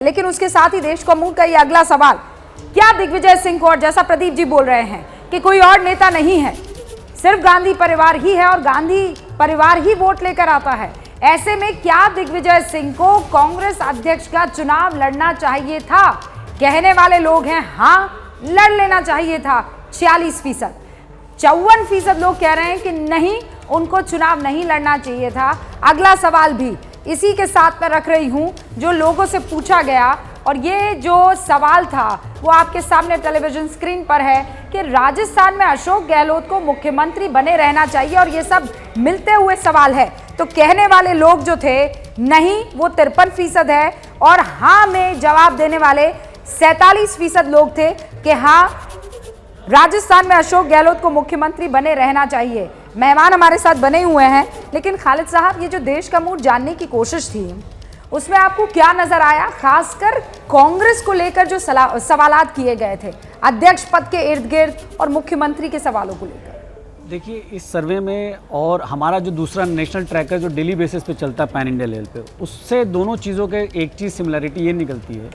लेकिन उसके साथ ही देश को मूड का ये अगला सवाल, क्या दिग्विजय सिंह को, और जैसा प्रदीप जी बोल रहे हैं कि कोई और नेता नहीं है, सिर्फ गांधी परिवार ही है और गांधी परिवार ही वोट लेकर आता है, ऐसे में क्या दिग्विजय सिंह को कांग्रेस अध्यक्ष का चुनाव लड़ना चाहिए था? कहने वाले लोग हैं हाँ, लड़ लेना चाहिए था 46%। 54% लोग कह रहे हैं कि नहीं, उनको चुनाव नहीं लड़ना चाहिए था। अगला सवाल भी इसी के साथ मैं रख रही हूं जो लोगों से पूछा गया, और ये जो सवाल था वो आपके सामने टेलीविजन स्क्रीन पर है कि राजस्थान में अशोक गहलोत को मुख्यमंत्री बने रहना चाहिए, और ये सब मिलते हुए सवाल है। तो कहने वाले लोग जो थे नहीं, वो 53% है, और हाँ में जवाब देने वाले 47% लोग थे कि हाँ, राजस्थान में अशोक गहलोत को मुख्यमंत्री बने रहना चाहिए। मेहमान हमारे साथ बने हुए हैं, लेकिन खालिद साहब, ये जो देश का मूड जानने की कोशिश थी उसमें आपको क्या नजर आया, खासकर कांग्रेस को लेकर जो सवालात किए गए थे अध्यक्ष पद के इर्द गिर्द और मुख्यमंत्री के सवालों को लेकर? देखिए, इस सर्वे में और हमारा जो दूसरा नेशनल ट्रैकर जो डेली बेसिस पे चलता है पैन इंडिया लेवल पे, उससे दोनों चीज़ों के एक चीज़ सिमिलरिटी ये निकलती है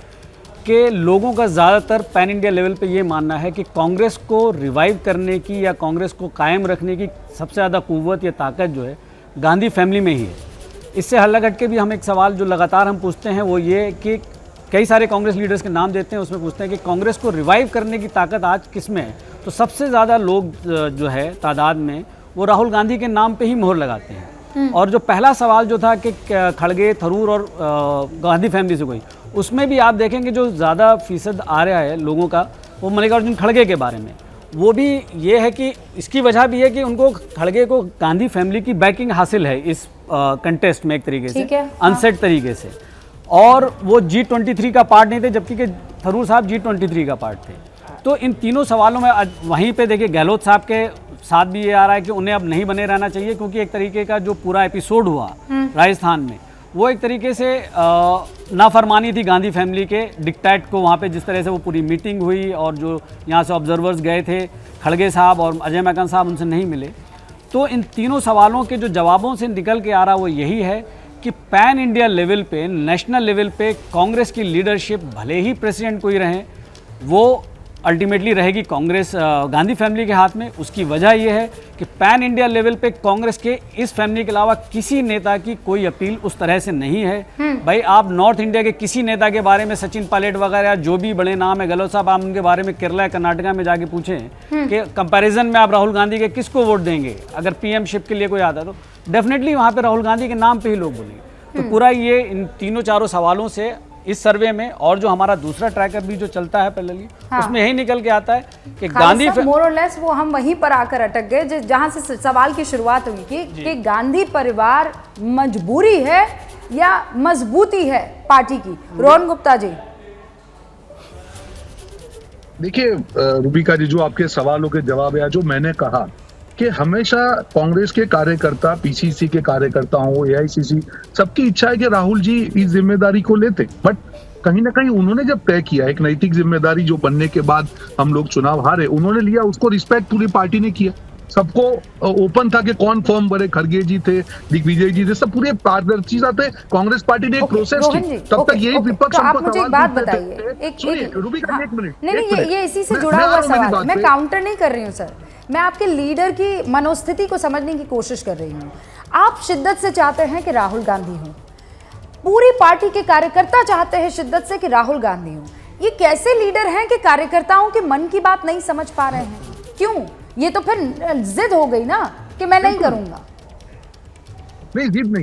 कि लोगों का ज़्यादातर पैन इंडिया लेवल पे ये मानना है कि कांग्रेस को रिवाइव करने की या कांग्रेस को कायम रखने की सबसे ज़्यादा कुव्वत या ताकत जो है गांधी फैमिली में ही है। इससे हल्ला हट के भी हम एक सवाल जो लगातार हम पूछते हैं वो ये कि कई सारे कांग्रेस लीडर्स के नाम देते हैं, उसमें पूछते हैं कि कांग्रेस को रिवाइव करने की ताकत आज किस में है? तो सबसे ज़्यादा लोग जो है तादाद में वो राहुल गांधी के नाम पे ही मोहर लगाते हैं। और जो पहला सवाल जो था कि खड़गे, थरूर और गांधी फैमिली से कोई, उसमें भी आप देखेंगे जो ज़्यादा फीसद आ रहा है लोगों का वो मल्लिकार्जुन खड़गे के बारे में। वो भी ये है कि इसकी वजह भी है कि उनको, खड़गे को गांधी फैमिली की बैकिंग हासिल है इस कंटेस्ट में एक तरीके से, अनसेट तरीके से, और वो G23 का पार्ट नहीं थे, जबकि कि थरूर साहब G23 का पार्ट थे। तो इन तीनों सवालों में वहीं पे देखिए गहलोत साहब के साथ भी ये आ रहा है कि उन्हें अब नहीं बने रहना चाहिए, क्योंकि एक तरीके का जो पूरा एपिसोड हुआ राजस्थान में वो एक तरीके से नाफरमानी थी गांधी फैमिली के डिक्टेट को। वहाँ पे जिस तरह से वो पूरी मीटिंग हुई और जो यहाँ से ऑब्जर्वर्स गए थे, खड़गे साहब और अजय मैकन साहब उनसे नहीं मिले। तो इन तीनों सवालों के जो जवाबों से निकल के आ रहा वो यही है कि पैन इंडिया लेवल पे, नेशनल लेवल पे कांग्रेस की लीडरशिप भले ही प्रेसिडेंट कोई रहे, वो अल्टीमेटली रहेगी कांग्रेस गांधी फैमिली के हाथ में। उसकी वजह यह है कि पैन इंडिया लेवल पे कांग्रेस के इस फैमिली के अलावा किसी नेता की कोई अपील उस तरह से नहीं है। भाई, आप नॉर्थ इंडिया के किसी नेता के बारे में, सचिन पायलट वगैरह जो भी बड़े नाम है, गहलोत साहब, आप उनके बारे में केरला या कर्नाटका में जाके पूछें कि कंपैरिजन में आप राहुल गांधी के किसको वोट देंगे, अगर पीएम शिप के लिए कोई आता तो डेफिनेटली वहाँ पर राहुल गांधी के नाम पर ही लोग बोलेंगे। तो पूरा ये इन तीनों चारों सवालों से इस सर्वे में, और जो हमारा दूसरा ट्रैकर भी जो चलता है पहले, उसमें यही निकल के आता है कि गांधी मोर और लेस वो हम वहीं पर आकर अटक गए जहां से सवाल की शुरुआत हुई कि गांधी परिवार मजबूरी है या मजबूती है पार्टी की। रोहन गुप्ता जी, देखिए रूबिका जी, जो आपके सवालों के जवाब या जो मैंने कहा कि हमेशा कांग्रेस के कार्यकर्ता, पीसीसी के कार्यकर्ता हो, एआईसीसी, सबकी इच्छा है कि राहुल जी इस जिम्मेदारी को लेते, बट कहीं ना कहीं उन्होंने जब तय किया एक नैतिक जिम्मेदारी जो बनने के बाद हम लोग चुनाव हारे, उन्होंने लिया, उसको रिस्पेक्ट पूरी पार्टी ने किया। सबको ओपन था कि कौन फॉर्म भरे, खड़गे जी थे, दिग्विजय जी थे, सब पूरे पारदर्शिता थे। कांग्रेस पार्टी ने एक प्रोसेस की, तब तक यही विपक्ष हमको मुझे एक बात बताइए, रूबिका एक मिनट, नहीं, ये इसी से जुड़ा हुआ सवाल, मैं काउंटर नहीं कर रही हूँ सर, मैं आपके लीडर की मनोस्थिति को समझने की कोशिश कर रही हूँ। आप शिद्दत से चाहते हैं कि राहुल गांधी हो, पूरी पार्टी के कार्यकर्ता चाहते हैं शिद्दत से कि राहुल गांधी हो। ये कैसे लीडर हैं कि कार्यकर्ताओं के मन की बात नहीं समझ पा रहे हैं? क्यों? ये तो फिर जिद हो गई ना कि मैं नहीं करूंगा। नहीं, जिद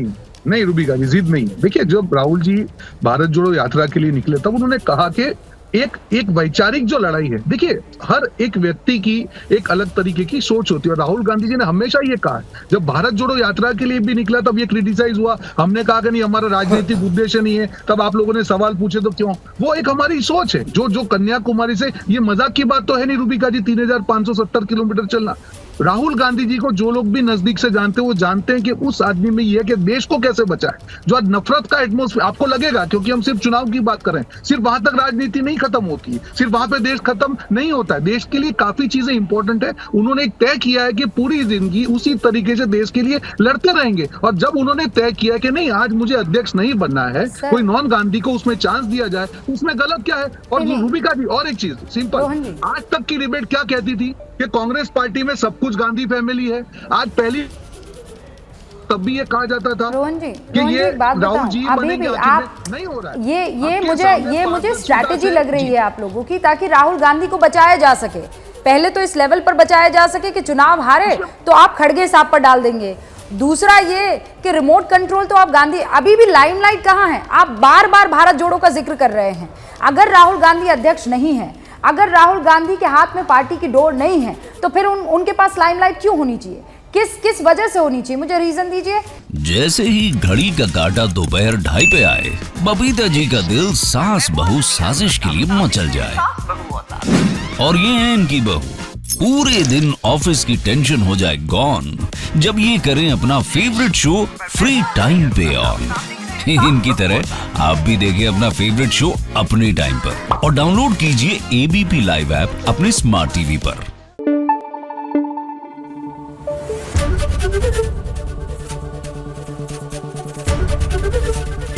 नहीं रूबिका जी, जिद नहीं। देखिए, जब राहुल जी भारत जोड़ो यात्रा के लिए निकले तब उन्होंने कहा कि एक वैचारिक जो लड़ाई है, देखिए हर एक व्यक्ति की एक अलग तरीके की सोच होती है, और राहुल गांधी जी ने हमेशा ये कहा, जब भारत जोड़ो यात्रा के लिए भी निकला तब ये क्रिटिसाइज हुआ, हमने कहा कि नहीं हमारा राजनीतिक उद्देश्य नहीं है, तब आप लोगों ने सवाल पूछे तो क्यों, वो एक हमारी सोच है। जो कन्याकुमारी से, ये मजाक की बात तो है नहीं रूबिका जी, 3570 किलोमीटर चलना, राहुल गांधी जी को जो लोग भी नजदीक से जानते हैं वो जानते हैं कि उस आदमी में ये है कि देश को कैसे बचाए। जो आज नफरत का एटमोस्फेयर आपको लगेगा, क्योंकि हम सिर्फ चुनाव की बात कर रहे हैं, सिर्फ वहां तक राजनीति नहीं खत्म होती, सिर्फ वहां पे देश खत्म नहीं होता है। देश के लिए काफी चीजें इंपॉर्टेंट है। उन्होंने एक तय किया है कि पूरी जिंदगी उसी तरीके से देश के लिए लड़ते रहेंगे। और जब उन्होंने तय किया कि नहीं आज मुझे अध्यक्ष नहीं बनना है, कोई नॉन गांधी को उसमें चांस दिया जाए, उसमें गलत क्या है? और रूबिका जी और एक चीज सिंपल, आज तक की डिबेट क्या कहती थी कि कांग्रेस पार्टी में सब कुछ गांधी फैमिली है। आज पहली तब भी ये कहा जाता था कि ये राहुल जी बनेंगे, आप नहीं हो रहा है। ये मुझे स्ट्रैटेजी लग रही है आप लोगों की, ताकि राहुल गांधी को बचाया जा सके। पहले तो इस लेवल पर बचाया जा सके कि चुनाव हारे तो आप खड़गे साहब पर डाल देंगे। दूसरा ये कि रिमोट कंट्रोल तो आप गांधी, अभी भी लाइमलाइट कहाँ है? आप बार बार भारत जोड़ो का जिक्र कर रहे हैं। अगर राहुल गांधी अध्यक्ष नहीं है, अगर राहुल गांधी के हाथ में पार्टी की डोर नहीं है, तो फिर उनके पास लाइमलाइट क्यों होनी चाहिए? किस वजह से होनी चाहिए? मुझे रीजन दीजिए। जैसे ही घड़ी का काटा दोपहर 2:30 पे आए, बबीता जी का दिल सास बहू साजिश के लिए मचल जाए। और ये है इनकी बहू, पूरे दिन ऑफिस की टेंशन हो जाए गॉन जब ये करें अपना फेवरेट शो फ्री टाइम पे ऑन। इनकी तरह आप भी देखिए अपना फेवरेट शो अपने टाइम पर और डाउनलोड कीजिए एबीपी लाइव ऐप अपने स्मार्ट टीवी पर।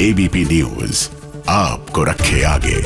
एबीपी न्यूज आपको रखे आगे।